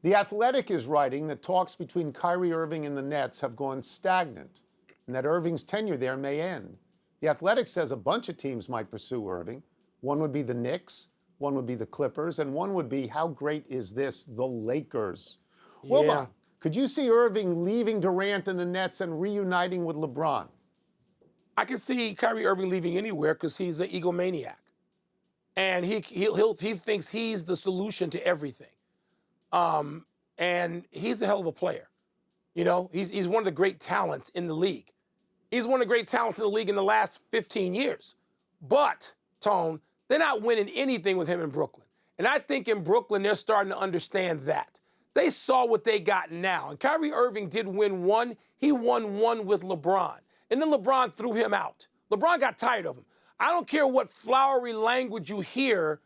The Athletic is writing that talks between Kyrie Irving and the Nets have gone stagnant and that Irving's tenure there may end. The Athletic says a bunch of teams might pursue Irving. One would be the Knicks, one would be the Clippers, and one would be, how great is this, the Lakers. Yeah. Wilbon, could you see Irving leaving Durant and the Nets and reuniting with LeBron? I can see Kyrie Irving leaving anywhere because he's an egomaniac. And he thinks he's the solution to everything. And he's a hell of a player. You know, he's one of the great talents in the league. He's one of the great talents in the league in the last 15 years. But, Tone, they're not winning anything with him in Brooklyn. And I think in Brooklyn, they're starting to understand that. They saw what they got now. And Kyrie Irving did win one. He won one with LeBron. And then LeBron threw him out. LeBron got tired of him. I don't care what flowery language you hear,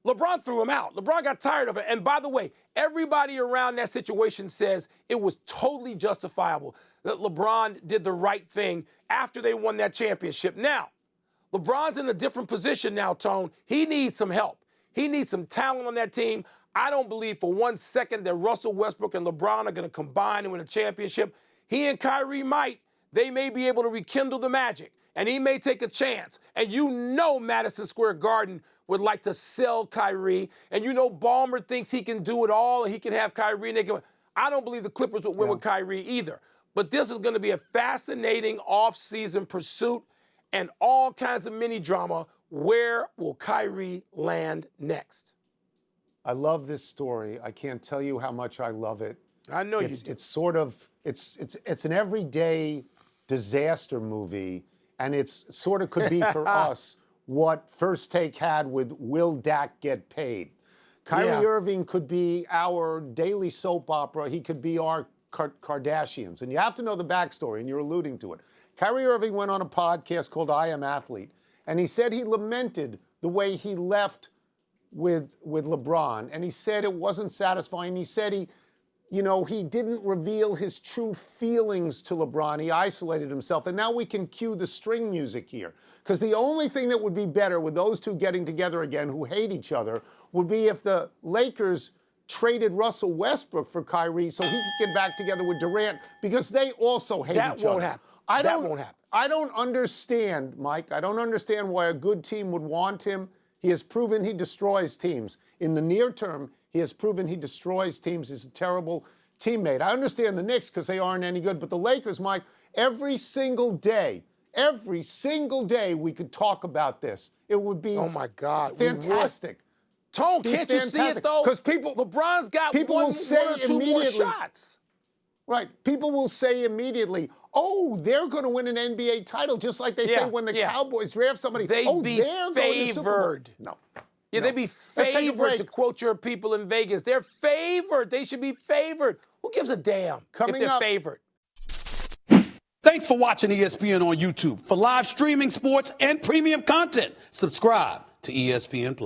LeBron threw him out. LeBron got tired of it. And by the way, everybody around that situation says it was totally justifiable that LeBron did the right thing after they won that championship. Now, LeBron's in a different position now, Tone. He needs some help. He needs some talent on that team. I don't believe for 1 second that Russell Westbrook and LeBron are going to combine and win a championship. He and Kyrie might. They may be able to rekindle the magic, and he may take a chance. And you know Madison Square Garden would like to sell Kyrie, and you know Ballmer thinks he can do it all, and he can have Kyrie. And they can. I don't believe the Clippers would win with Kyrie either. But this is going to be a fascinating off-season pursuit and all kinds of mini drama. Where will Kyrie land next? I love this story. I can't tell you how much I love it. I know you do. It's sort of, it's an everyday disaster movie, and it's sort of could be for us what First Take had with Will Dak Get Paid. Kyrie Irving could be our daily soap opera. He could be our Kardashians. And you have to know the backstory, and you're alluding to it. Kyrie Irving went on a podcast called I Am Athlete, and he said he lamented the way he left with LeBron, and he said it wasn't satisfying. He said he didn't reveal his true feelings to LeBron. He isolated himself. And now we can cue the string music here. Because the only thing that would be better with those two getting together again who hate each other would be if the Lakers traded Russell Westbrook for Kyrie so he could get back together with Durant, because they also hate each other. That won't happen. That won't happen. I don't understand, Mike. I don't understand why a good team would want him. He has proven he destroys teams. In the near term, he has proven he destroys teams. He's a terrible teammate. I understand the Knicks because they aren't any good. But the Lakers, Mike, every single day we could talk about this. It would be fantastic. Tone, can't you see it, though? Because LeBron's got people one will say or two more shots. Right. People will say immediately, oh, they're going to win an NBA title, just like they say when the Cowboys draft somebody. They'd be favored. No. Yeah, they'd be favored, to quote your people in Vegas. They're favored. They should be favored. Who gives a damn if they're favored? Thanks for watching ESPN on YouTube. For live streaming sports and premium content, subscribe to ESPN+.